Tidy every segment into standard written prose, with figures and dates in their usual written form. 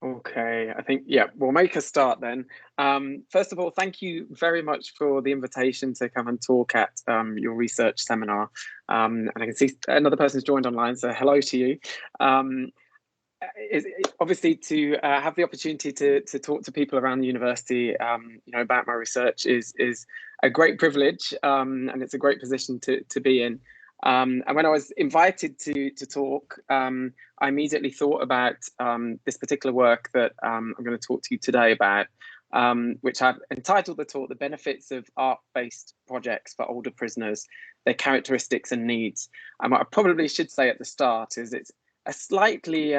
Okay, I think, yeah, we'll make a start then. First of all, thank you very much for the invitation to come and talk at your research seminar. And I can see another person's joined online, so hello to you. Obviously, to have the opportunity to talk to people around the university, about my research is a great privilege, and it's a great position to be in. And when I was invited to talk, I immediately thought about this particular work that I'm going to talk to you today about, which I've entitled the talk, "The Benefits of Art-Based Projects for Older Prisoners, Their Characteristics and Needs." And what I probably should say at the start is it's a slightly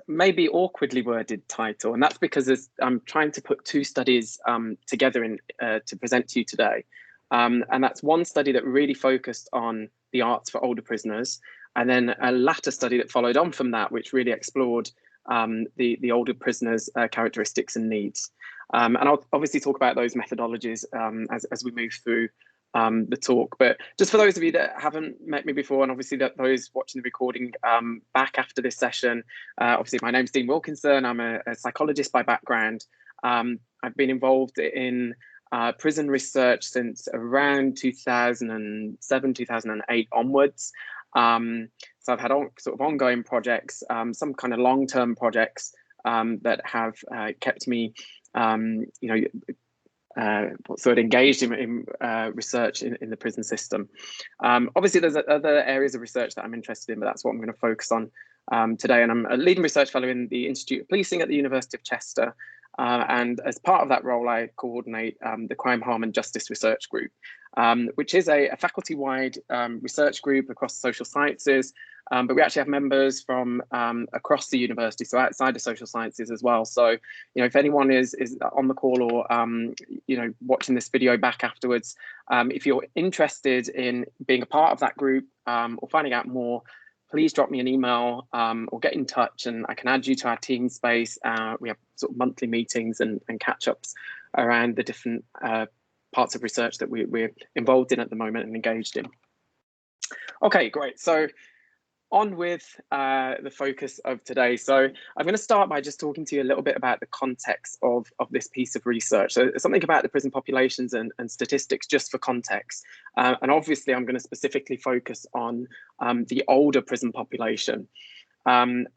maybe awkwardly worded title, and that's because I'm trying to put two studies together to present to you today. And that's one study that really focused on the arts for older prisoners, and then a latter study that followed on from that, which really explored the older prisoners' characteristics and needs. And I'll obviously talk about those methodologies as we move through the talk. But just for those of you that haven't met me before, and obviously that those watching the recording back after this session, obviously my name's Dean Wilkinson. I'm a psychologist by background. I've been involved in prison research since around 2007, 2008 onwards. So I've had sort of ongoing projects, some kind of long-term projects that have kept me, sort of engaged in research in the prison system. Obviously, there's other areas of research that I'm interested in, but that's what I'm going to focus on today. And I'm a leading research fellow in the Institute of Policing at the University of Chester. And as part of that role, I coordinate the Crime, Harm and Justice Research Group, which is a faculty-wide research group across social sciences. But we actually have members from across the university, so outside of social sciences as well. So, if anyone is on the call or, watching this video back afterwards, if you're interested in being a part of that group or finding out more, please drop me an email or get in touch and I can add you to our team space. We have sort of monthly meetings and catch-ups around the different parts of research that we're involved in at the moment and engaged in. Okay, great. So on with the focus of today. So I'm going to start by just talking to you a little bit about the context of this piece of research. So something about the prison populations and statistics just for context. And obviously I'm going to specifically focus on the older prison population. And,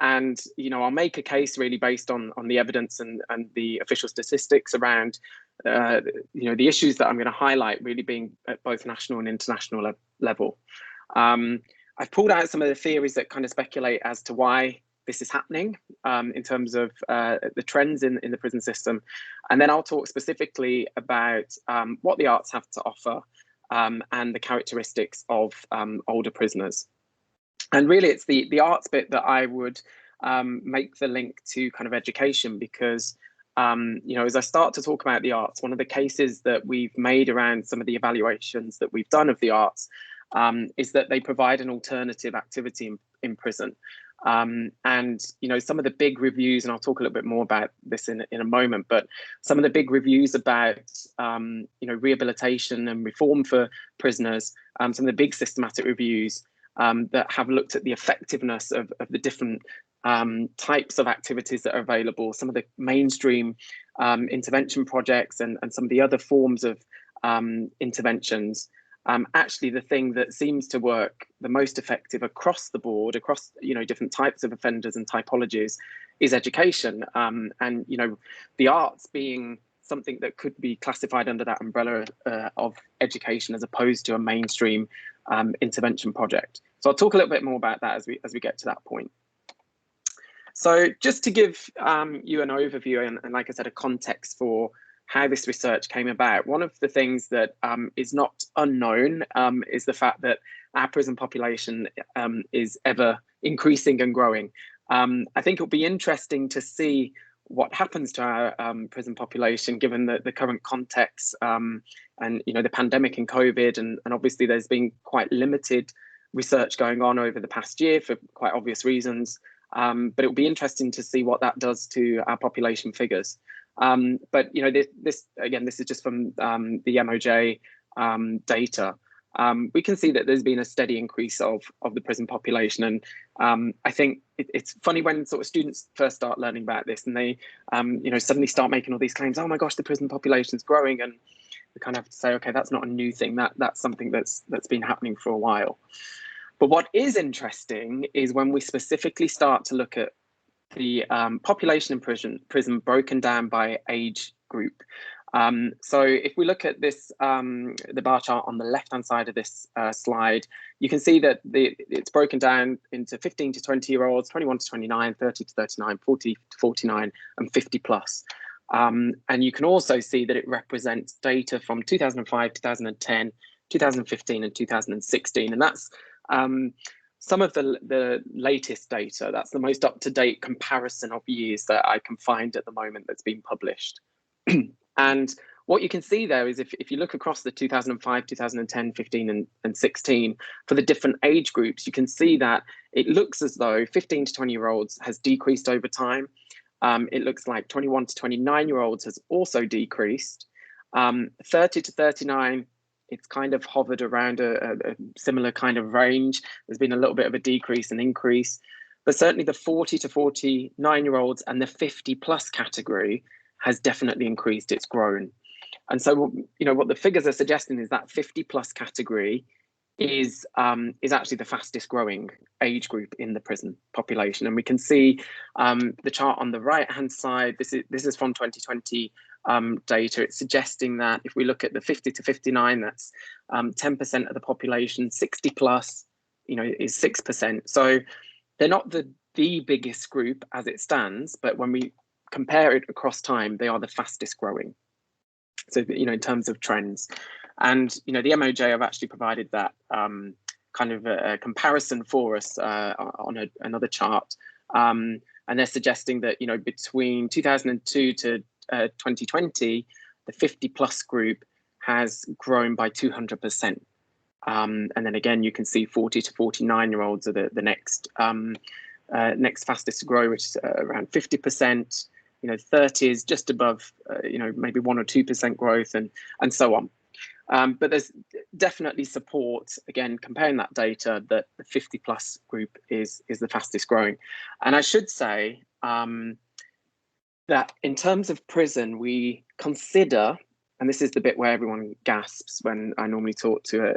I'll make a case really based on the evidence and the official statistics around, the issues that I'm going to highlight really being at both national and international level. I've pulled out some of the theories that kind of speculate as to why this is happening in terms of the trends in the prison system. And then I'll talk specifically about what the arts have to offer and the characteristics of older prisoners. And really, it's the arts bit that I would make the link to kind of education, because, as I start to talk about the arts, one of the cases that we've made around some of the evaluations that we've done of the arts is that they provide an alternative activity in prison. And, some of the big reviews, and I'll talk a little bit more about this in a moment, but some of the big reviews about, rehabilitation and reform for prisoners, some of the big systematic reviews that have looked at the effectiveness of the different types of activities that are available, some of the mainstream intervention projects and some of the other forms of interventions. Actually, the thing that seems to work the most effective across the board, across different types of offenders and typologies, is education. And the arts being something that could be classified under that umbrella of education, as opposed to a mainstream intervention project. So I'll talk a little bit more about that as we get to that point. So just to give you an overview and like I said, a context for how this research came about, one of the things that is not unknown is the fact that our prison population is ever increasing and growing. I think it'll be interesting to see what happens to our prison population given the current context and the pandemic and COVID, and obviously there's been quite limited research going on over the past year for quite obvious reasons. But it'll be interesting to see what that does to our population figures. But this is just from the MOJ data. We can see that there's been a steady increase of the prison population, and I think it's funny when sort of students first start learning about this and they, suddenly start making all these claims. Oh my gosh, the prison population is growing, and we kind of have to say, okay, that's not a new thing. That's something that's been happening for a while. But what is interesting is when we specifically start to look at the population in prison broken down by age group. So if we look at this, the bar chart on the left-hand side of this slide, you can see that it's broken down into 15 to 20-year-olds, 21 to 29, 30 to 39, 40 to 49, and 50 plus. And you can also see that it represents data from 2005, 2010, 2015, and 2016. And that's some of the latest data. That's the most up-to-date comparison of years that I can find at the moment that's been published. And what you can see there is if you look across the 2005, 2010, 15, and 16, for the different age groups, you can see that it looks as though 15 to 20-year-olds has decreased over time. It looks like 21 to 29-year-olds has also decreased. 30 to 39, it's kind of hovered around a similar kind of range. There's been a little bit of a decrease and increase, but certainly the 40 to 49-year-olds and the 50 plus category has definitely increased. It's grown. And so, what the figures are suggesting is that 50 plus category is actually the fastest growing age group in the prison population. And we can see the chart on the right hand side. This is from 2020 data. It's suggesting that if we look at the 50 to 59, that's 10% of the population. 60 plus, is 6%. So they're not the biggest group as it stands, but when we compare it across time, they are the fastest growing. So, in terms of trends. And, the MOJ have actually provided that kind of a comparison for us on another chart. And they're suggesting that, between 2002 to 2020, the 50 plus group has grown by 200%. And then again, you can see 40 to 49-year-olds are the next fastest to grow, which is around 50%. 30 is just above, maybe 1 or 2% growth, and so on. But there's definitely support, again, comparing that data, that the 50 plus group is the fastest growing. And I should say that in terms of prison, we consider, and this is the bit where everyone gasps when I normally talk to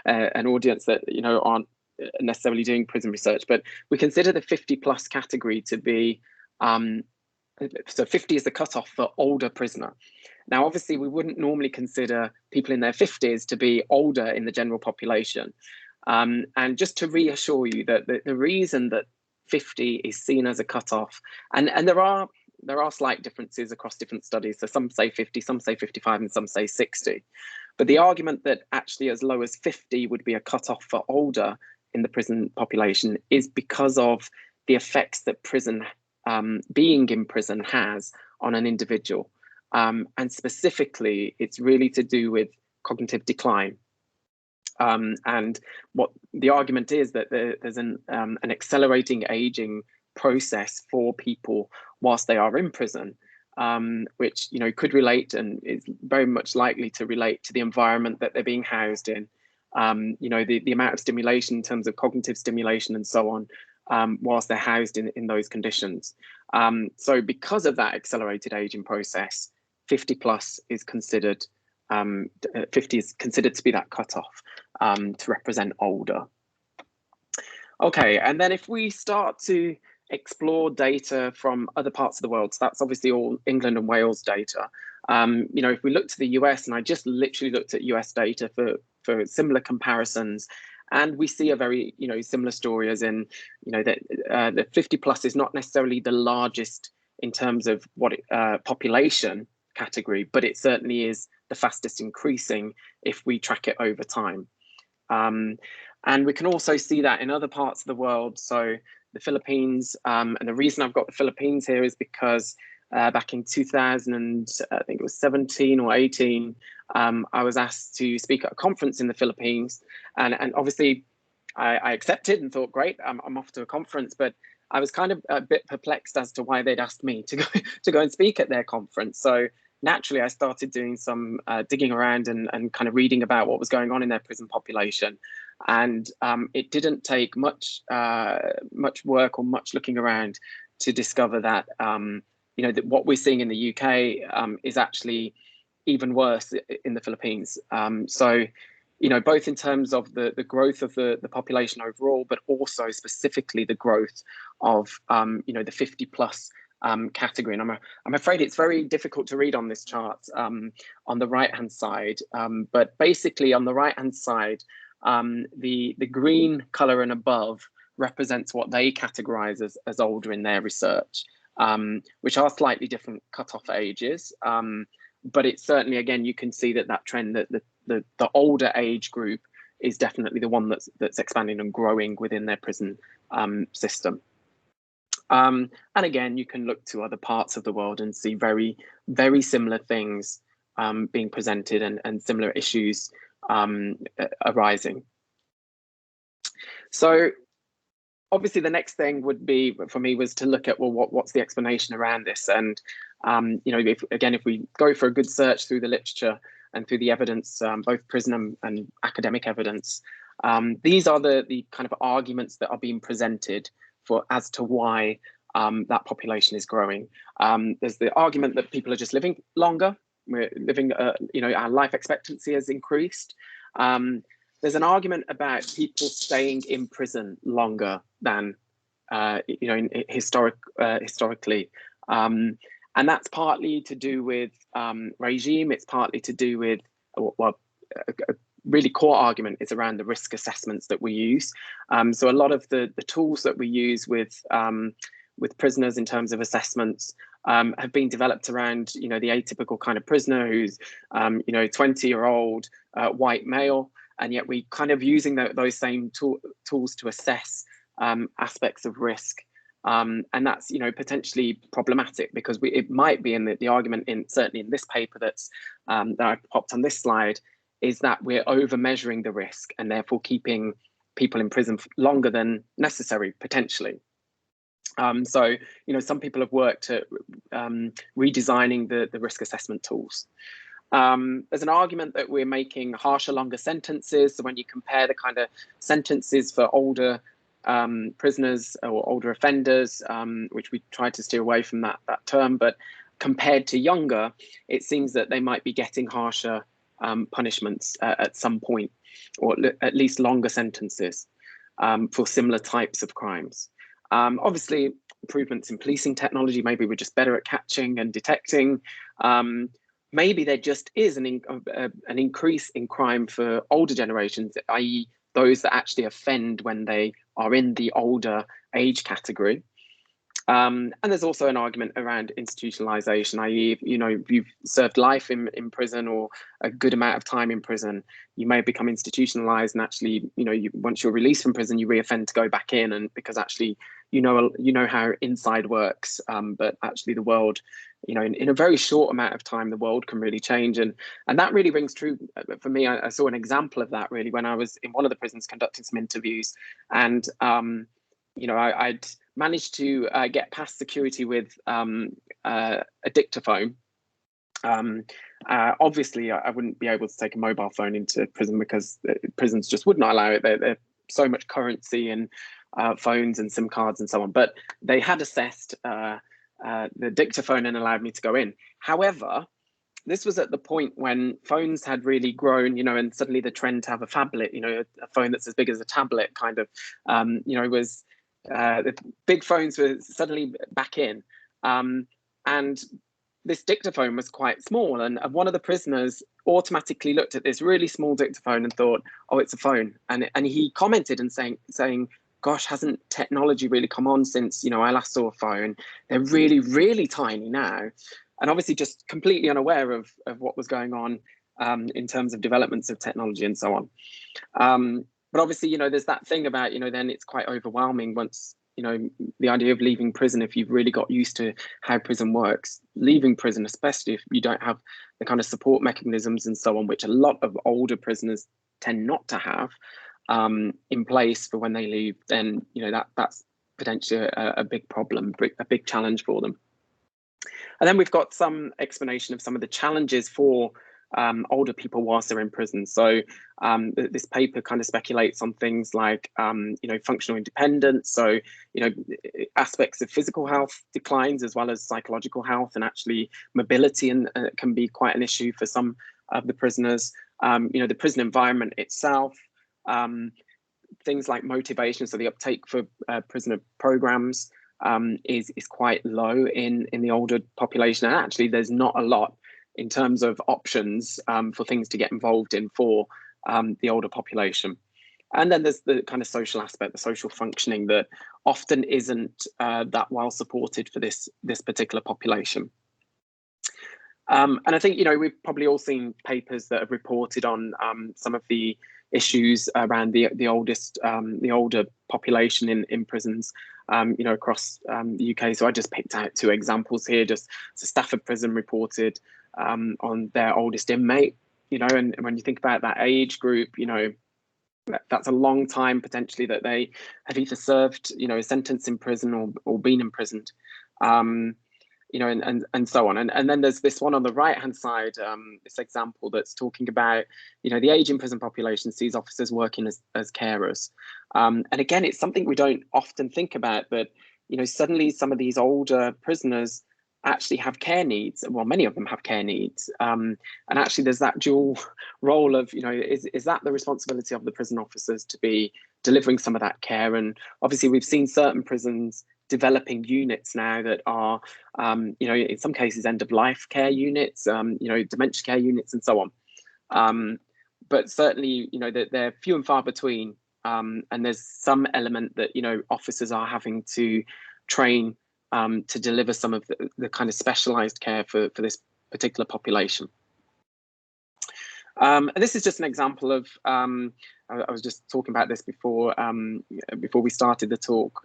an audience that, aren't necessarily doing prison research, but we consider the 50 plus category to be, so 50 is the cutoff for older prisoner. Now, obviously, we wouldn't normally consider people in their 50s to be older in the general population. And just to reassure you that the reason that 50 is seen as a cutoff, and there are slight differences across different studies. So some say 50, some say 55, and some say 60. But the argument that actually as low as 50 would be a cutoff for older in the prison population is because of the effects that being in prison has on an individual. And specifically, it's really to do with cognitive decline. And what the argument is that there's an accelerating aging process for people whilst they are in prison, which could relate and is very much likely to relate to the environment that they're being housed in. The amount of stimulation in terms of cognitive stimulation and so on, whilst they're housed in those conditions. So because of that accelerated aging process, 50 plus is considered, 50 is considered to be that cutoff to represent older. Okay, and then if we start to explore data from other parts of the world, so that's obviously all England and Wales data. If we look to the US, and I just literally looked at US data for similar comparisons, and we see a very, similar story as in, that the 50 plus is not necessarily the largest in terms of population category, but it certainly is the fastest increasing if we track it over time. And we can also see that in other parts of the world. So the Philippines, and the reason I've got the Philippines here is because back in 2000, I think it was 17 or 18, I was asked to speak at a conference in the Philippines, and obviously I accepted and thought, great, I'm off to a conference, but I was kind of a bit perplexed as to why they'd asked me to go and speak at their conference. So naturally, I started doing some digging around and kind of reading about what was going on in their prison population. And it didn't take much work or much looking around to discover that that what we're seeing in the UK is actually even worse in the Philippines. So both in terms of the growth of the population overall, but also specifically the growth of the 50 plus category. And I'm afraid it's very difficult to read on this chart on the right hand side. But basically on the right hand side, the green color and above represents what they categorize as older in their research, which are slightly different cutoff ages. But it's certainly, again, you can see that trend, that the older age group is definitely the one that's expanding and growing within their prison system. And again, you can look to other parts of the world and see very, very similar things being presented and similar issues arising. So obviously the next thing would be for me was to look at, well, what's the explanation around this? And if we go for a good search through the literature and through the evidence, both prison and academic evidence, these are the kind of arguments that are being presented as to why that population is growing. There's the argument that people are just living longer. We're living, our life expectancy has increased. There's an argument about people staying in prison longer than, historically. And that's partly to do with regime. It's partly to do with, a really core argument is around the risk assessments that we use. So a lot of the tools that we use with prisoners in terms of assessments have been developed around, the atypical kind of prisoner who's, 20-year-old white male, and yet we kind of using those same tools to assess aspects of risk. And that's, potentially problematic because it might be in the argument certainly in this paper that I popped on this slide, is that we're over measuring the risk and therefore keeping people in prison longer than necessary, potentially. So, some people have worked at redesigning the risk assessment tools. There's an argument that we're making harsher, longer sentences. So when you compare the kind of sentences for older prisoners or older offenders, which we try to steer away from that term, but compared to younger, it seems that they might be getting harsher punishments at some point, or at least longer sentences for similar types of crimes. Obviously, improvements in policing technology, maybe we're just better at catching and detecting. Maybe there just is an increase in crime for older generations, i.e. those that actually offend when they are in the older age category. And there's also an argument around institutionalization, i.e. if you've served life in prison or a good amount of time in prison, you may become institutionalized, and actually, once you're released from prison, you reoffend to go back in, and because actually you know how inside works, but actually the world, in a very short amount of time, the world can really change, and that really rings true for me. I saw an example of that really when I was in one of the prisons conducting some interviews, and I'd managed to get past security with a dictaphone. Obviously, I wouldn't be able to take a mobile phone into prison because prisons just would not allow it. There's so much currency and phones and SIM cards and so on. But they had assessed the dictaphone and allowed me to go in. However, this was at the point when phones had really grown, and suddenly the trend to have a phablet, a phone that's as big as a tablet, kind of, was the big phones were suddenly back in. And this dictaphone was quite small, and one of the prisoners automatically looked at this really small dictaphone and thought, oh, it's a phone. And he commented and saying, gosh, hasn't technology really come on since, I last saw a phone? They're really, really tiny now. And obviously just completely unaware of what was going on in terms of developments of technology and so on. But obviously, there's that thing about, then it's quite overwhelming once, the idea of leaving prison, if you've really got used to how prison works, leaving prison, especially if you don't have the kind of support mechanisms and so on, which a lot of older prisoners tend not to have in place for when they leave, then, that's potentially a big problem, a big challenge for them. And then we've got some explanation of some of the challenges for older people whilst they're in prison. So this paper kind of speculates on things like, functional independence. So, aspects of physical health declines as well as psychological health, and actually mobility and can be quite an issue for some of the prisoners. The prison environment itself, things like motivation, so the uptake for prisoner programs is quite low in the older population, and actually there's not a lot in terms of options for things to get involved in for the older population. And then there's the kind of social aspect, the social functioning that often isn't that well supported for this particular population. And I think, we've probably all seen papers that have reported on some of the issues around the older population in prisons, across the UK. So I just picked out two examples here. Just so Stafford Prison reported on their oldest inmate, and when you think about that age group, that's a long time potentially that they have either served, a sentence in prison or been imprisoned. And so on. And then there's this one on the right-hand side, this example that's talking about, the age in prison population sees officers working as carers. And again, it's something we don't often think about, but, suddenly some of these older prisoners actually have care needs. Well, many of them have care needs. And actually there's that dual role of, is that the responsibility of the prison officers to be delivering some of that care? And obviously we've seen certain prisons developing units now that are, in some cases end of life care units, dementia care units and so on. But certainly, they're few and far between. And there's some element that, officers are having to train to deliver some of the kind of specialized care for this particular population. And this is just an example of, I was just talking about this before we started the talk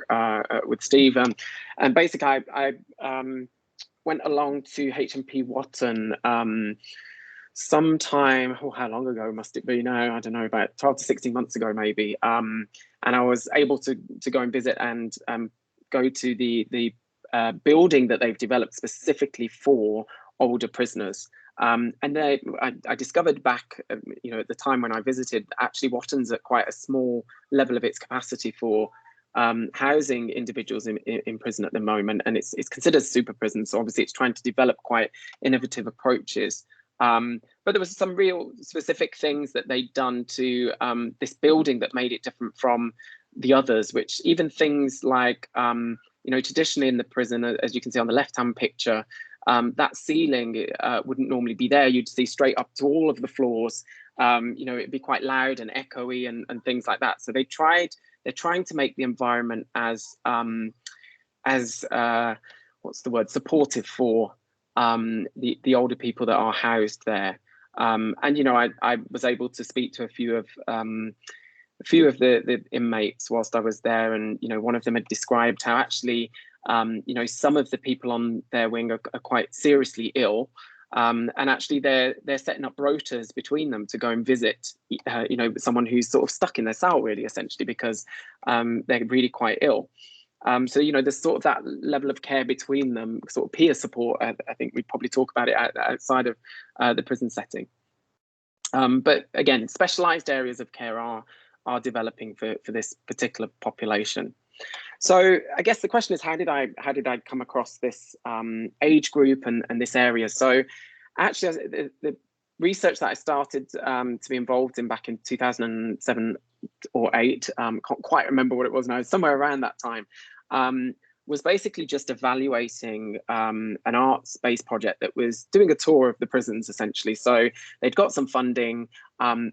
with Steve. And basically, I went along to HMP Watton sometime, how long ago must it be now? I don't know, about 12 to 16 months ago, maybe. And I was able to go and visit and go to the building that they've developed specifically for older prisoners. And I discovered back, at the time when I visited, actually Watton's at quite a small level of its capacity for housing individuals in prison at the moment, and it's considered super prison. So obviously it's trying to develop quite innovative approaches. But there was some real specific things that they'd done to this building that made it different from the others, which even things like, traditionally in the prison, as you can see on the left-hand picture, that ceiling wouldn't normally be there. You'd see straight up to all of the floors. It'd be quite loud and echoey and things like that. So they're trying to make the environment as supportive for the older people that are housed there. And I was able to speak to a few of the inmates whilst I was there, and one of them had described how actually some of the people on their wing are quite seriously ill, and actually they're setting up rotas between them to go and visit someone who's sort of stuck in their cell, really, essentially, because they're really quite ill. So there's sort of that level of care between them, sort of peer support. I think we'd probably talk about it outside of the prison setting. But again, specialized areas of care are developing for this particular population. So I guess the question is, how did I come across this age group and this area? So actually, the research that I started to be involved in back in 2007 or 8, can't quite remember what it was now, somewhere around that time, was basically just evaluating an arts-based project that was doing a tour of the prisons, essentially. So they'd got some funding,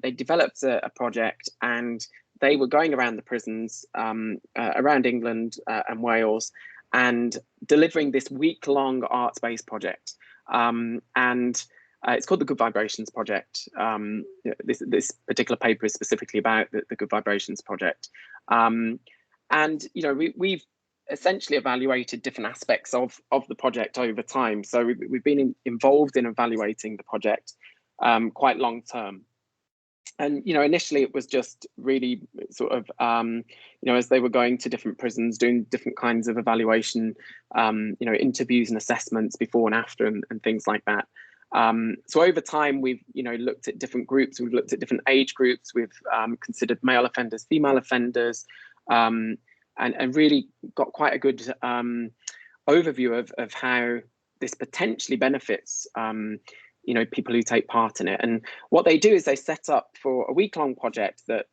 they developed a project, and they were going around the prisons around England and Wales and delivering this week-long arts-based project. And it's called the Good Vibrations Project. This particular paper is specifically about the Good Vibrations Project. And we've essentially evaluated different aspects of the project over time. So we've been involved in evaluating the project quite long term. And initially it was just really sort of as they were going to different prisons, doing different kinds of evaluation, interviews and assessments before and after and things like that. So over time, we've looked at different groups. We've looked at different age groups. We've considered male offenders, female offenders, and really got quite a good overview of how this potentially benefits people who take part in it. And what they do is they set up for a week-long project that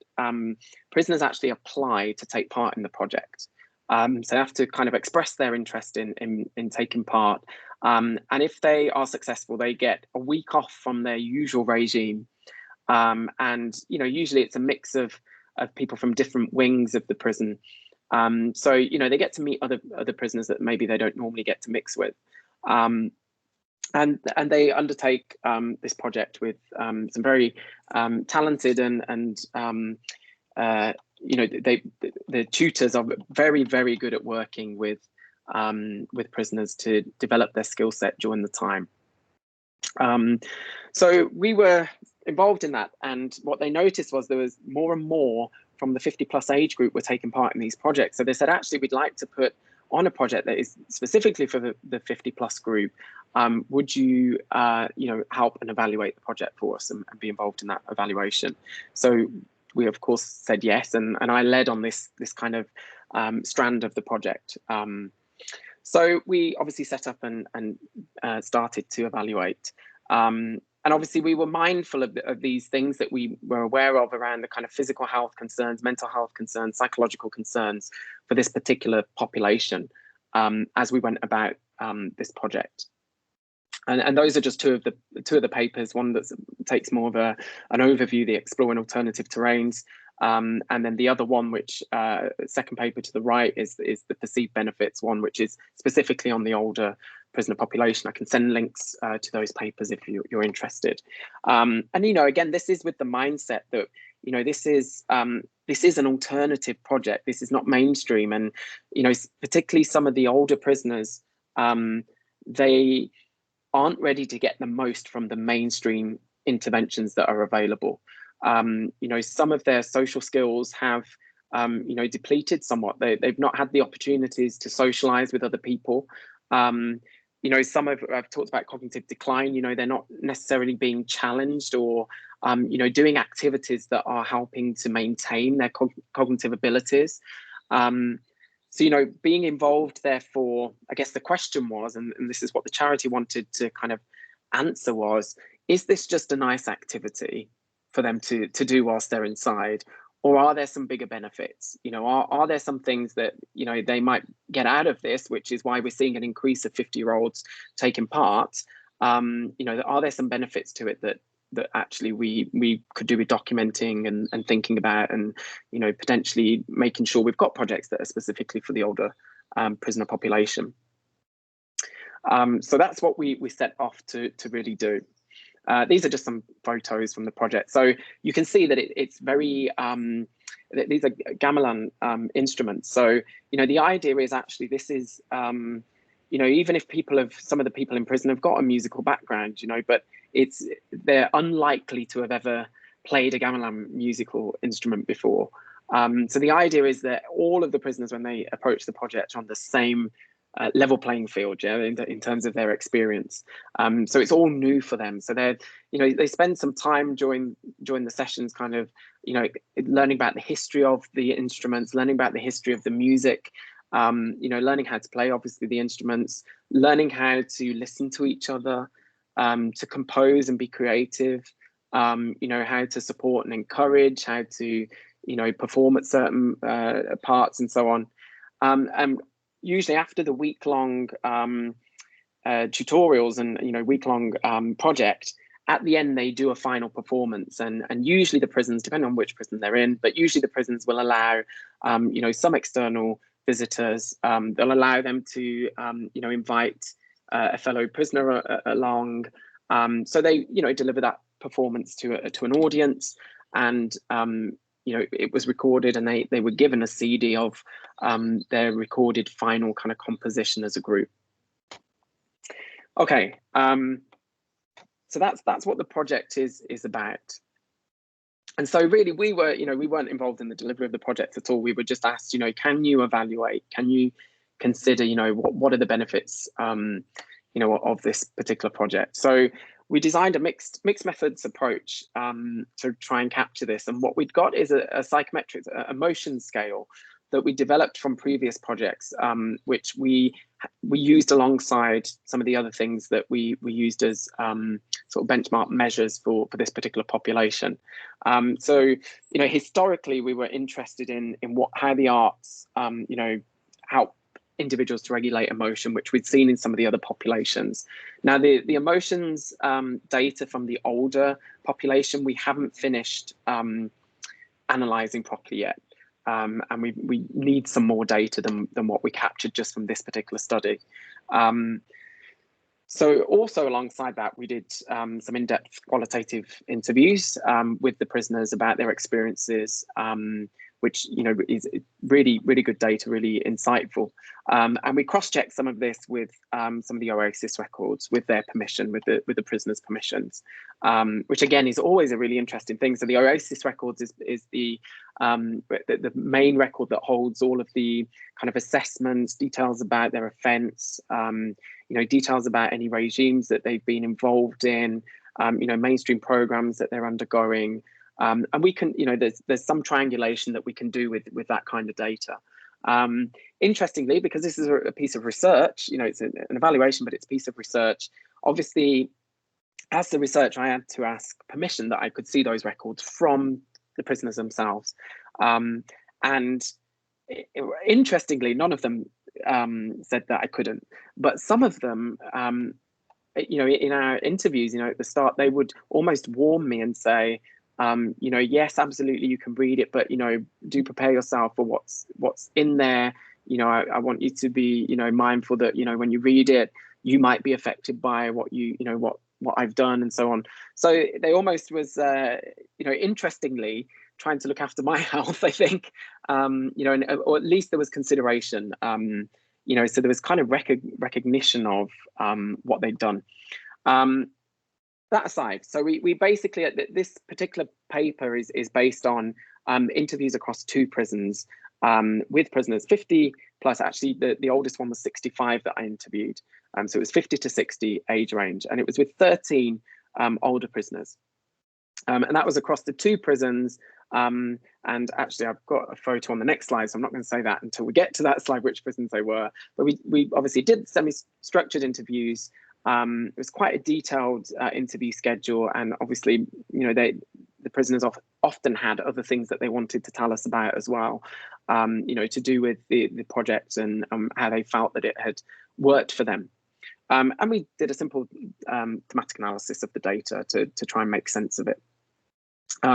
prisoners actually apply to take part in the project. So they have to kind of express their interest in taking part. And if they are successful, they get a week off from their usual regime. And usually it's a mix of people from different wings of the prison. So they get to meet other prisoners that maybe they don't normally get to mix with. And they undertake this project with some very talented and the tutors are very, very good at working with prisoners to develop their skill set during the time. So we were involved in that, and what they noticed was there was more and more from the 50+ age group were taking part in these projects. So they said, actually, we'd like to put on a project that is specifically for the 50+ group. Would you help and evaluate the project for us and be involved in that evaluation? So we of course said yes, and I led on this kind of strand of the project. So we obviously set up and started to evaluate. And obviously we were mindful of these things that we were aware of around the kind of physical health concerns, mental health concerns, psychological concerns for this particular population as we went about this project. And those are just two of the papers. One that takes more of an overview, the exploring alternative terrains, and then the other one, which second paper to the right, is the perceived benefits one, which is specifically on the older prisoner population. I can send links to those papers if you're interested. And again, this is with the mindset that this is an alternative project. This is not mainstream, and particularly some of the older prisoners, they aren't ready to get the most from the mainstream interventions that are available. Some of their social skills have depleted somewhat. They've not had the opportunities to socialize with other people. Some I've talked about cognitive decline. They're not necessarily being challenged or doing activities that are helping to maintain their cognitive abilities. So, being involved, therefore, I guess the question was, and this is what the charity wanted to kind of answer was, is this just a nice activity for them to do whilst they're inside? Or are there some bigger benefits? Are there some things that, they might get out of this, which is why we're seeing an increase of 50-year-olds taking part? Are there some benefits to it that actually we could do with documenting and thinking about, and potentially making sure we've got projects that are specifically for the older prisoner population. So that's what we set off to really do. These are just some photos from the project. So you can see that it's very, these are gamelan instruments. So, the idea is actually this is, even if some of the people in prison have got a musical background, but they're unlikely to have ever played a gamelan musical instrument before. So the idea is that all of the prisoners, when they approach the project, are on the same level playing field, in terms of their experience. So it's all new for them. So they spend some time during the sessions, kind of, learning about the history of the instruments, learning about the history of the music, learning how to play, obviously, the instruments, learning how to listen to each other, to compose and be creative, how to support and encourage, how to, perform at certain parts and so on. And usually after the week-long tutorials and, week-long project, at the end, they do a final performance, and usually the prisons, depending on which prison they're in, but usually the prisons will allow, some external visitors. They'll allow them to, invite a fellow prisoner along. So they, deliver that performance to an audience, and it was recorded, and they were given a CD of their recorded final kind of composition as a group. Okay, so that's what the project is about. And so really we weren't involved in the delivery of the project at all. We were just asked, can you evaluate? Can you consider, what are the benefits, of this particular project? So we designed a mixed methods approach to try and capture this. And what we'd got is a psychometric emotion scale that we developed from previous projects, which we used alongside some of the other things that we used as sort of benchmark measures for this particular population. So, you know, historically, we were interested in how the arts, you know, help individuals to regulate emotion, which we'd seen in some of the other populations. Now, the emotions data from the older population, we haven't finished analysing properly yet. And we need some more data than what we captured just from this particular study. So also alongside that, we did some in-depth qualitative interviews with the prisoners about their experiences, which, you know, is really good data, really insightful. And we cross-checked some of this with some of the OASIS records with their permission, with the prisoners' permissions, which again is always a really interesting thing. So the OASIS records is the main record that holds all of the kind of assessments, details about their offence, you know, details about any regimes that they've been involved in, you know, mainstream programs that they're undergoing. And we can, you know, there's some triangulation that we can do with that kind of data. Interestingly, because this is a piece of research, you know, it's an evaluation, but it's a piece of research. Obviously, as the researcher, I had to ask permission that I could see those records from the prisoners themselves. And interestingly, none of them said that I couldn't, but some of them, you know, in our interviews, you know, at the start, they would almost warn me and say, you know, yes, absolutely, you can read it, but, you know, do prepare yourself for what's in there. You know, I want you to be, you know, mindful that, you know, when you read it, you might be affected by what you know, what I've done and so on. So they almost was, you know, interestingly, trying to look after my health, I think, you know, or at least there was consideration, you know, so there was kind of recognition of what they'd done. That aside, so we basically, this particular paper is based on interviews across 2 prisons with prisoners, 50 plus. Actually, the oldest one was 65 that I interviewed. So it was 50 to 60 age range, and it was with 13 older prisoners. And that was across the 2 prisons. And actually, I've got a photo on the next slide, so I'm not going to say that until we get to that slide, which prisons they were. But we obviously did semi-structured interviews. It was quite a detailed interview schedule, and obviously, you know, the prisoners often had other things that they wanted to tell us about as well, you know, to do with the project and how they felt that it had worked for them. And we did a simple thematic analysis of the data to try and make sense of it.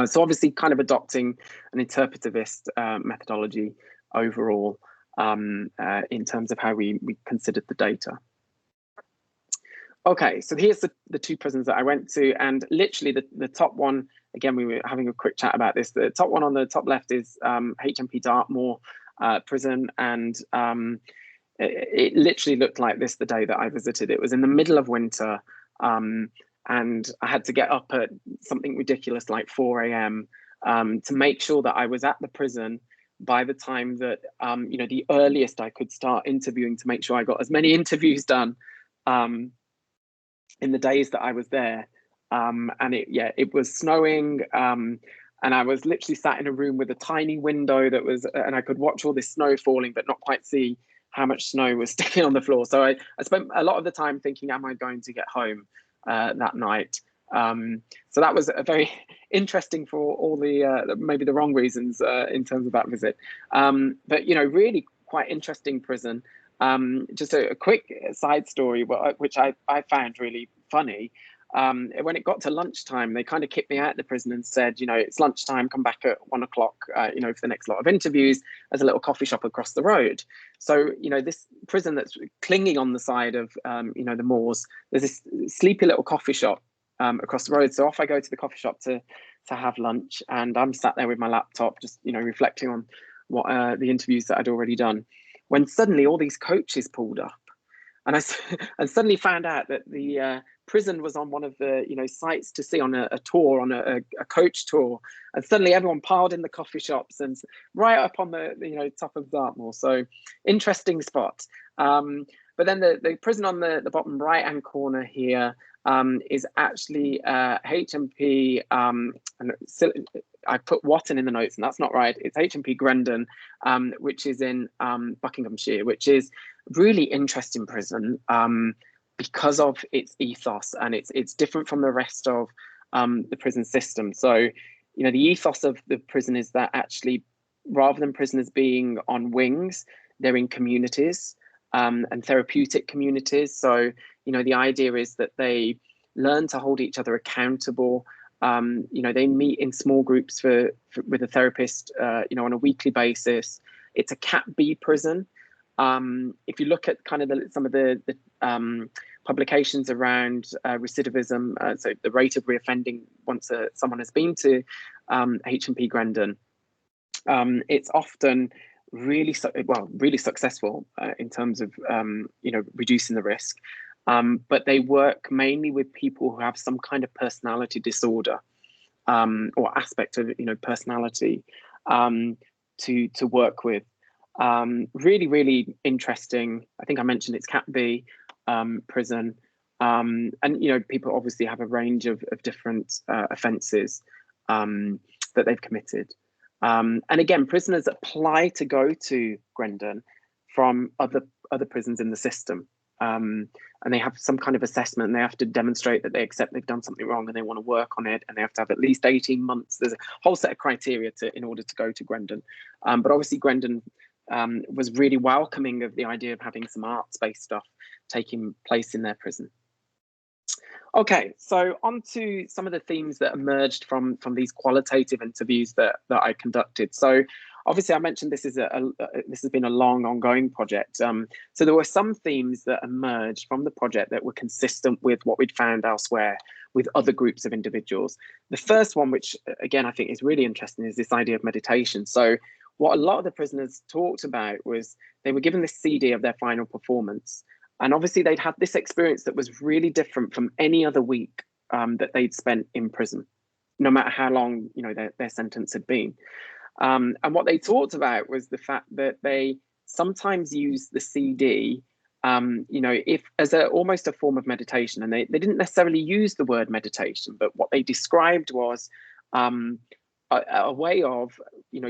So obviously, kind of adopting an interpretivist methodology overall in terms of how we considered the data. Okay, so here's the 2 prisons that I went to, and literally the top one, again, we were having a quick chat about this. The top one on the top left is HMP Dartmoor prison, and it literally looked like this the day that I visited. It was in the middle of winter, and I had to get up at something ridiculous like 4 a.m. To make sure that I was at the prison by the time that, you know, the earliest I could start interviewing, to make sure I got as many interviews done in the days that I was there. And it was snowing, and I was literally sat in a room with a tiny window that was, and I could watch all this snow falling, but not quite see how much snow was sticking on the floor. So I spent a lot of the time thinking, am I going to get home that night? So that was a very interesting for all the maybe the wrong reasons in terms of that visit. But, you know, really quite interesting prison. Just a quick side story, which I found really funny. When it got to lunchtime, they kind of kicked me out of the prison and said, you know, it's lunchtime, come back at 1 o'clock, you know, for the next lot of interviews. There's a little coffee shop across the road. So, you know, this prison that's clinging on the side of, you know, the moors, there's this sleepy little coffee shop across the road. So off I go to the coffee shop to have lunch, and I'm sat there with my laptop, just, you know, reflecting on what the interviews that I'd already done, when suddenly all these coaches pulled up, and I suddenly found out that the prison was on one of the, you know, sites to see on a tour, on a coach tour, and suddenly everyone piled in the coffee shops and right up on the you know, top of Dartmoor. So interesting spot. But then the prison on the bottom right hand corner here, is actually HMP, and I put Watton in the notes, and that's not right. It's HMP Grendon, which is in Buckinghamshire, which is really interesting prison because of its ethos, and it's different from the rest of the prison system. So, the ethos of the prison is that actually, rather than prisoners being on wings, they're in communities and therapeutic communities. So, the idea is that they learn to hold each other accountable. They meet in small groups with a therapist, on a weekly basis. It's a Cat B prison. If you look at kind of some of the publications around recidivism, so the rate of reoffending once someone has been to HMP Grendon, it's often really successful in terms of reducing the risk. But they work mainly with people who have some kind of personality disorder or aspect of personality to work with. Really, really interesting. I think I mentioned it's Cat B prison, and people obviously have a range of different offences that they've committed. And again, prisoners apply to go to Grendon from other prisons in the system. And they have some kind of assessment, and they have to demonstrate that they accept they've done something wrong and they want to work on it, and they have to have at least 18 months. There's a whole set of criteria in order to go to Grendon. But obviously Grendon was really welcoming of the idea of having some arts-based stuff taking place in their prison. Okay, so on to some of the themes that emerged from these qualitative interviews that I conducted. So obviously, I mentioned this has been a long, ongoing project. So there were some themes that emerged from the project that were consistent with what we'd found elsewhere with other groups of individuals. The first one, which again I think is really interesting, is this idea of meditation. So what a lot of the prisoners talked about was they were given this CD of their final performance. And obviously they'd had this experience that was really different from any other week that they'd spent in prison, no matter how long their sentence had been. And what they talked about was the fact that they sometimes use the CD, if as almost a form of meditation. And they didn't necessarily use the word meditation, but what they described was a way of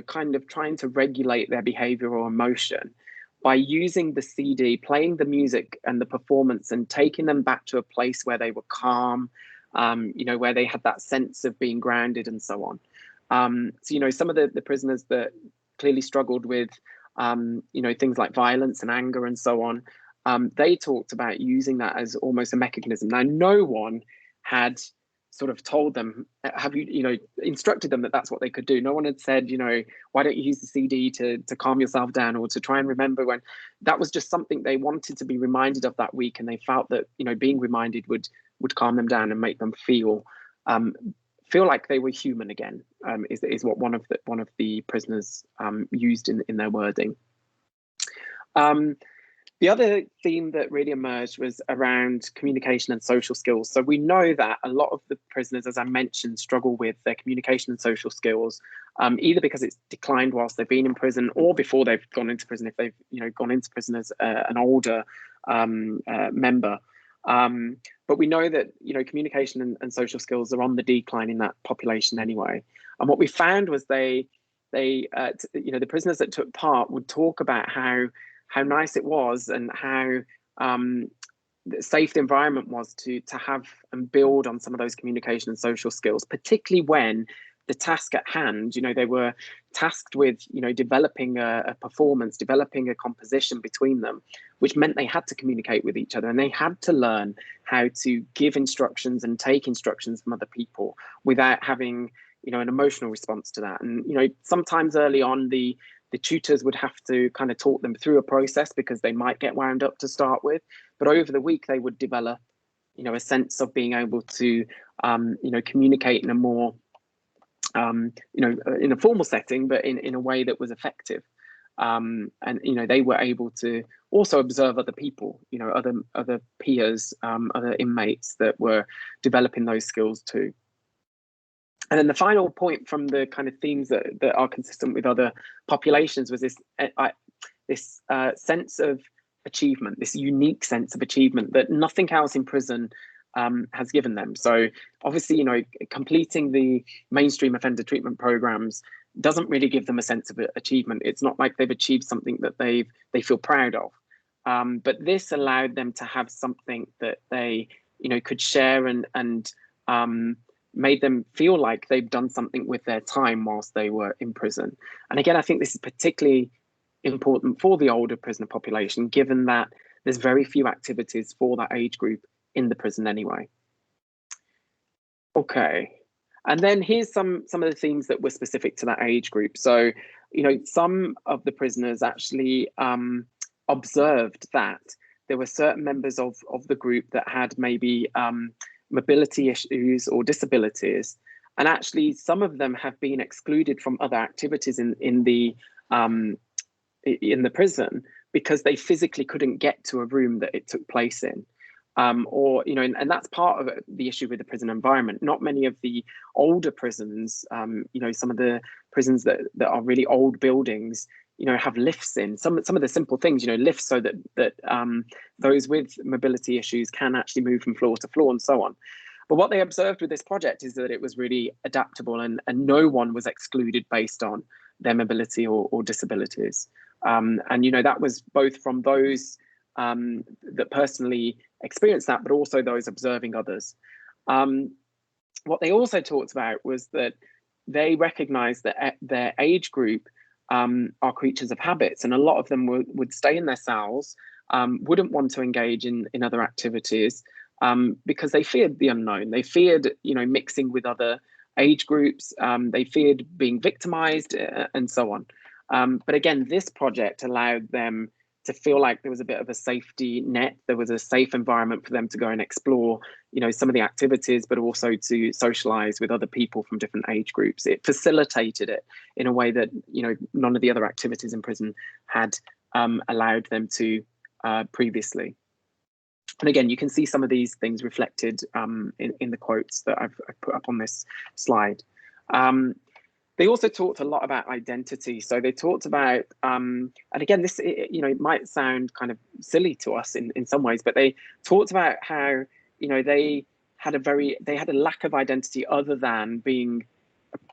kind of trying to regulate their behavior or emotion by using the CD, playing the music and the performance, and taking them back to a place where they were calm, where they had that sense of being grounded and so on. So, some of the prisoners that clearly struggled with, things like violence and anger and so on, they talked about using that as almost a mechanism. Now, no one had sort of told them, instructed them that that's what they could do. No one had said, why don't you use the CD to calm yourself down, or to try and remember when. That was just something they wanted to be reminded of that week, and they felt that being reminded would calm them down and make them feel like they were human again. Is what one of the prisoners used in their wording. The other theme that really emerged was around communication and social skills. So we know that a lot of the prisoners, as I mentioned, struggle with their communication and social skills, either because it's declined whilst they've been in prison, or before they've gone into prison, if they've gone into prison as an older member. But we know that communication and social skills are on the decline in that population anyway. And what we found was the prisoners that took part would talk about how nice it was, and how safe the environment was to have and build on some of those communication and social skills, particularly when the task at hand, they were tasked with, developing a performance, developing a composition between them, which meant they had to communicate with each other, and they had to learn how to give instructions and take instructions from other people without having, an emotional response to that. And, sometimes early on, the tutors would have to kind of talk them through a process because they might get wound up to start with. But over the week, they would develop, a sense of being able to, communicate in a more, in a formal setting, but in a way that was effective. And, they were able to also observe other people, other peers, other inmates that were developing those skills too. And then the final point from the kind of themes that are consistent with other populations was this sense of achievement, this unique sense of achievement that nothing else in prison has given them. So obviously, you know, completing the mainstream offender treatment programs doesn't really give them a sense of achievement. It's not like they've achieved something that they feel proud of. But this allowed them to have something that they, you know, could share and made them feel like they've done something with their time whilst they were in prison. And again, I think this is particularly important for the older prisoner population, given that there's very few activities for that age group in the prison anyway. Okay. And then here's some of the themes that were specific to that age group. So, you know, some of the prisoners actually observed that there were certain members of the group that had maybe mobility issues or disabilities, and actually some of them have been excluded from other activities in the prison because they physically couldn't get to a room that it took place in. Or, you know, and that's part of the issue with the prison environment. Not many of the older prisons, you know, some of the prisons that are really old buildings, you know, have lifts in. Some of the simple things, you know, lifts so that those with mobility issues can actually move from floor to floor and so on. But what they observed with this project is that it was really adaptable, and no one was excluded based on their mobility or disabilities. And, you know, that was both from those that personally experienced that, but also those observing others. What they also talked about was that they recognized that their age group are creatures of habits, and a lot of them would stay in their cells, wouldn't want to engage in other activities because they feared the unknown. They feared, you know, mixing with other age groups. They feared being victimized and so on. But again, this project allowed them to feel like there was a bit of a safety net. There was a safe environment for them to go and explore, you know, some of the activities, but also to socialize with other people from different age groups. It facilitated it in a way that, you know, none of the other activities in prison had allowed them to previously. And again, you can see some of these things reflected in the quotes that I've put up on this slide. They also talked a lot about identity. So they talked about, and again, this, you know, it might sound kind of silly to us in some ways, but they talked about how, you know, they had a lack of identity other than being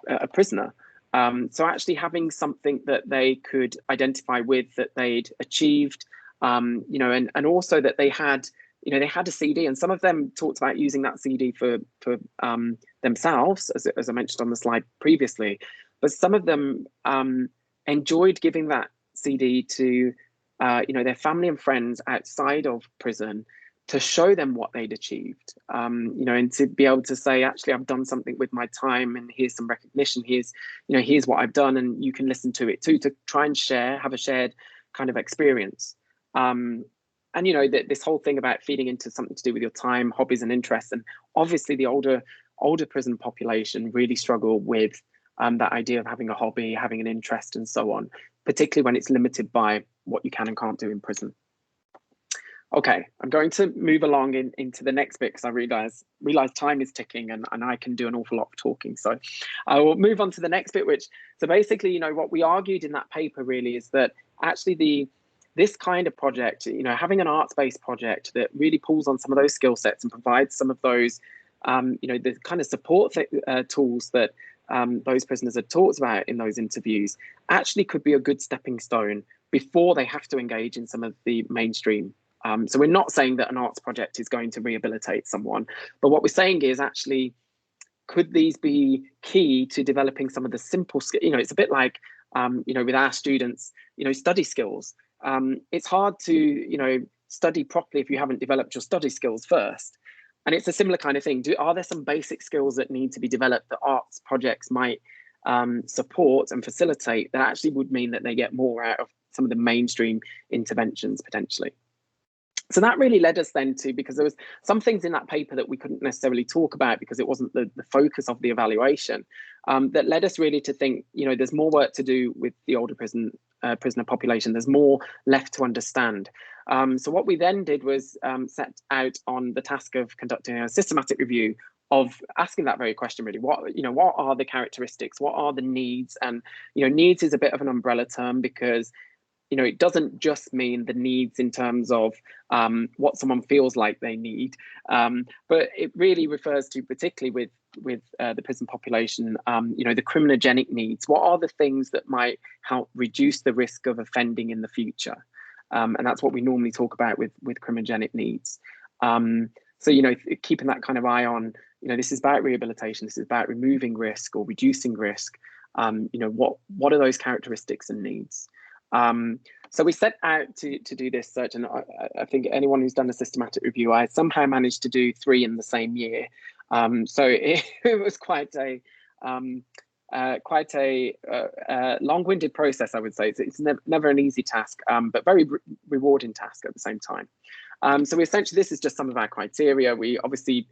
a prisoner. So actually having something that they could identify with, that they'd achieved, you know, and also that they had, you know, they had a CD, and some of them talked about using that CD for themselves, as I mentioned on the slide previously. But some of them enjoyed giving that CD to, you know, their family and friends outside of prison to show them what they'd achieved, you know, and to be able to say, actually, I've done something with my time, and here's some recognition. Here's, you know, here's what I've done, and you can listen to it too, to try and have a shared kind of experience. And, you know, this whole thing about feeding into something to do with your time, hobbies and interests. And obviously the older prison population really struggle with that idea of having a hobby, having an interest and so on, particularly when it's limited by what you can and can't do in prison. Okay, I'm going to move along into the next bit because I realize time is ticking and I can do an awful lot of talking. So I will move on to the next bit, so basically, you know, what we argued in that paper really is that actually this kind of project, you know, having an arts-based project that really pulls on some of those skill sets and provides some of those, you know, the kind of support tools that those prisoners had talked about in those interviews, actually could be a good stepping stone before they have to engage in some of the mainstream. So we're not saying that an arts project is going to rehabilitate someone, but what we're saying is actually, could these be key to developing some of the simple skills? You know, it's a bit like, you know, with our students, you know, study skills. It's hard to, you know, study properly if you haven't developed your study skills first. And it's a similar kind of thing. Are there some basic skills that need to be developed that arts projects might support and facilitate, that actually would mean that they get more out of some of the mainstream interventions potentially? So that really led us then to, because there was some things in that paper that we couldn't necessarily talk about because it wasn't the focus of the evaluation, that led us really to think, you know, there's more work to do with the older prisoner population. There's more left to understand. So what we then did was set out on the task of conducting a systematic review of asking that very question, really. What are the characteristics? What are the needs? And, you know, needs is a bit of an umbrella term because it doesn't just mean the needs in terms of what someone feels like they need, but it really refers to, particularly with the prison population, the criminogenic needs. What are the things that might help reduce the risk of offending in the future? And that's what we normally talk about with criminogenic needs. So, keeping that kind of eye on, this is about rehabilitation, this is about removing risk or reducing risk. What are those characteristics and needs? So we set out to do this search, and I think anyone who's done a systematic review, I somehow managed to do 3 in the same year. So it was quite a long-winded process, I would say. It's never an easy task, but very rewarding task at the same time. So essentially, this is just some of our criteria. We obviously,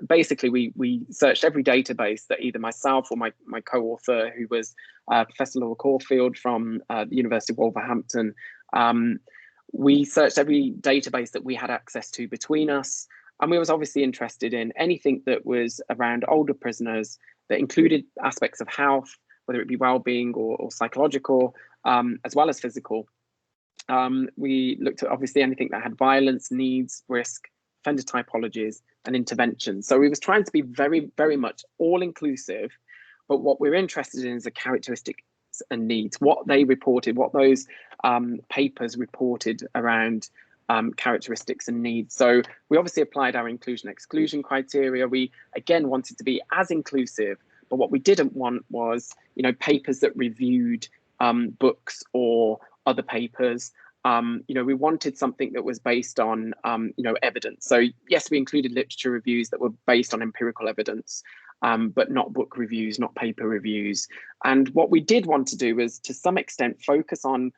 basically, we searched every database that either myself or my co-author, who was Professor Laura Caulfield from the University of Wolverhampton, we searched every database that we had access to between us. And we was obviously interested in anything that was around older prisoners that included aspects of health, whether it be well-being or psychological, as well as physical. We looked at obviously anything that had violence, needs, risk, offender typologies, and interventions. So we was trying to be very, very much all-inclusive, but what we're interested in is the characteristics and needs, what they reported, what those papers reported around characteristics and needs. So we obviously applied our inclusion-exclusion criteria. We, again, wanted to be as inclusive, but what we didn't want was, papers that reviewed books or other papers. We wanted something that was based on, evidence. So yes, we included literature reviews that were based on empirical evidence, but not book reviews, not paper reviews. And what we did want to do was, to some extent, focus on,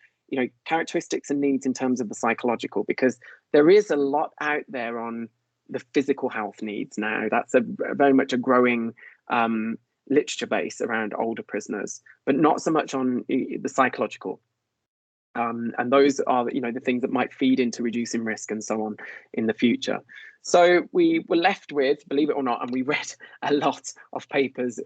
characteristics and needs in terms of the psychological, because there is a lot out there on the physical health needs now. That's very much a growing literature base around older prisoners, but not so much on the psychological. And those are, the things that might feed into reducing risk and so on in the future. So we were left with, believe it or not, and we read a lot of papers,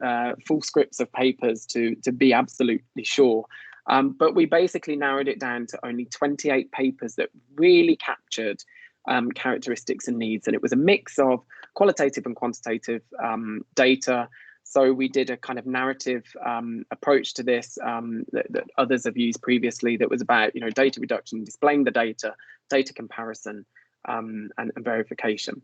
full scripts of papers to be absolutely sure. But we basically narrowed it down to only 28 papers that really captured characteristics and needs. And it was a mix of qualitative and quantitative data. So we did a kind of narrative approach to this that others have used previously, that was about, data reduction, displaying the data, data comparison, and verification.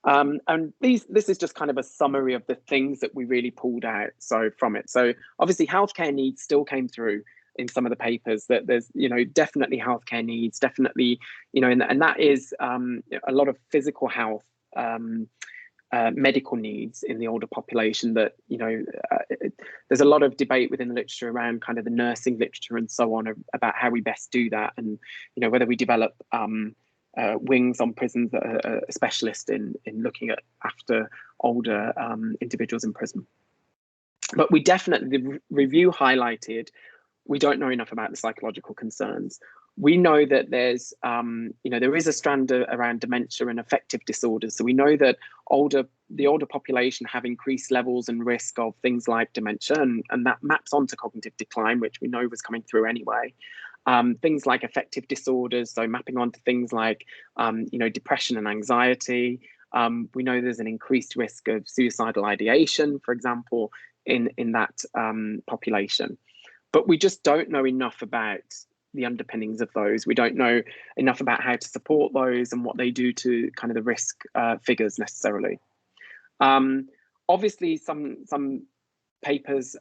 And this is just kind of a summary of the things that we really pulled out from it. So obviously healthcare needs still came through in some of the papers, that there's, definitely healthcare needs, definitely, and that is a lot of physical health, medical needs in the older population, that, there's a lot of debate within the literature around kind of the nursing literature and so on about how we best do that, and, whether we develop wings on prisons that are a specialist in looking after older individuals in prison. But we definitely, the review highlighted, we don't know enough about the psychological concerns. We know that there's, there is a strand around dementia and affective disorders. So we know that the older population have increased levels and risk of things like dementia, and that maps onto cognitive decline, which we know was coming through anyway. Things like affective disorders, so mapping onto things like, depression and anxiety. We know there's an increased risk of suicidal ideation, for example, in that population. But we just don't know enough about the underpinnings of those. We don't know enough about how to support those and what they do to kind of the risk figures necessarily. Obviously, some papers,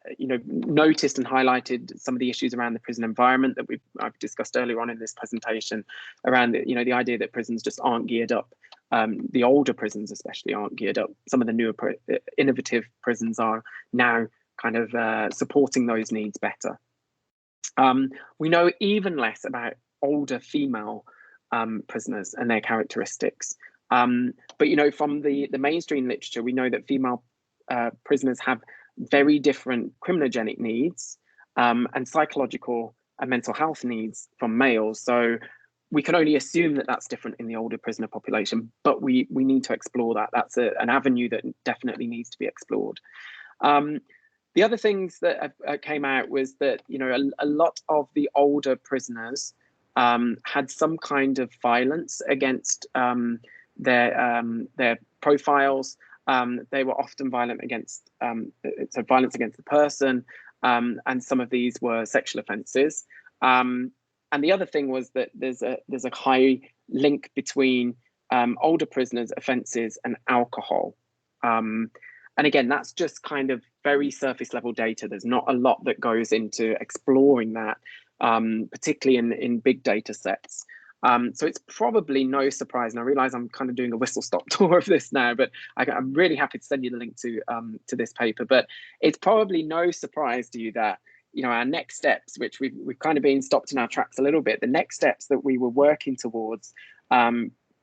noticed and highlighted some of the issues around the prison environment that I've discussed earlier on in this presentation, around the idea that prisons just aren't geared up. The older prisons especially aren't geared up. Some of the newer innovative prisons are now kind of supporting those needs better. We know even less about older female prisoners and their characteristics. But from the mainstream literature, we know that female prisoners have very different criminogenic needs and psychological and mental health needs from males. So we can only assume that that's different in the older prisoner population, but we need to explore that. That's an avenue that definitely needs to be explored. The other things that came out was that, you know, a lot of the older prisoners had some kind of violence against their profiles. They were often violent against, so violence against the person, and some of these were sexual offences. And the other thing was that there's a high link between older prisoners' offences and alcohol. And again, that's just kind of very surface level data. There's not a lot that goes into exploring that, particularly in big data sets. So it's probably no surprise, and I realize I'm kind of doing a whistle-stop tour of this now, but I'm really happy to send you the link to this paper. But it's probably no surprise to you that, you know, our next steps, which we've kind of been stopped in our tracks a little bit, the next steps that we were working towards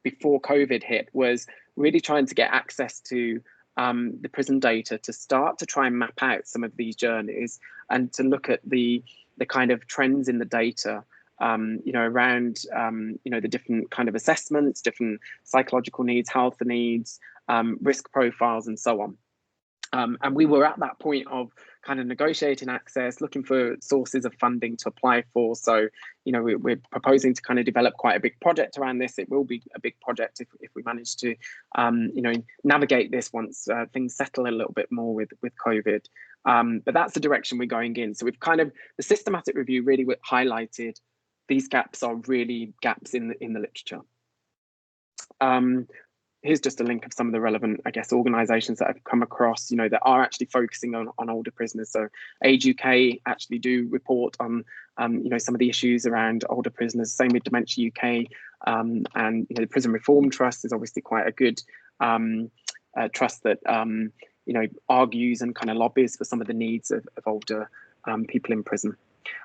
before COVID hit was really trying to get access to the prison data to start to try and map out some of these journeys and to look at the kind of trends in the data, you know, around, you know, the different kind of assessments, different psychological needs, health needs, risk profiles, and so on. And we were at that point of kind of negotiating access, looking for sources of funding to apply for. So, you know, we're proposing to kind of develop quite a big project around this. It will be a big project if we manage to, you know, navigate this once things settle a little bit more with COVID. But that's the direction we're going in. So we've kind of, the systematic review really highlighted these gaps are really gaps in the literature. Here's just a link of some of the relevant, I guess, organisations that I've come across, you know, that are actually focusing on older prisoners. So Age UK actually do report on, you know, some of the issues around older prisoners. Same with Dementia UK, and you know, the Prison Reform Trust is obviously quite a good trust that you know, argues and kind of lobbies for some of the needs of older people in prison.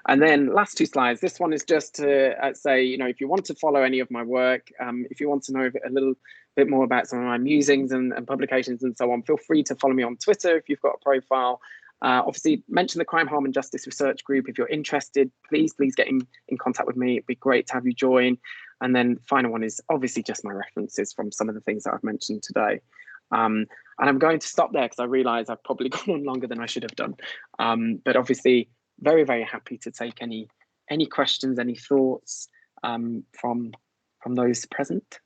And then last two slides, this one is just to say, you know, if you want to follow any of my work, if you want to know a little bit more about some of my musings and publications and so on, feel free to follow me on Twitter if you've got a profile. Obviously, mention the Crime, Harm and Justice Research Group. If you're interested, please get in contact with me. It'd be great to have you join. And then the final one is obviously just my references from some of the things that I've mentioned today. And I'm going to stop there because I realise I've probably gone on longer than I should have done. But obviously, very, very happy to take any questions, any thoughts from those present.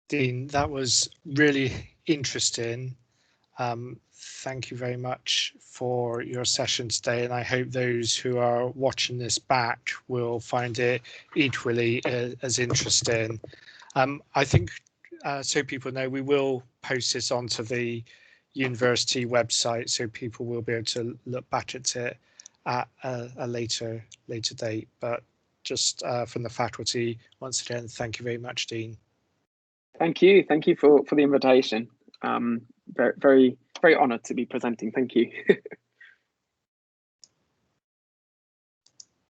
Dean, that was really interesting. Thank you very much for your session today, and I hope those who are watching this back will find it equally as interesting. I think, so people know, we will post this onto the university website, so people will be able to look back at it at a later date. But just from the faculty, once again, thank you very much, Dean. Thank you for the invitation. Very honoured to be presenting. Thank you.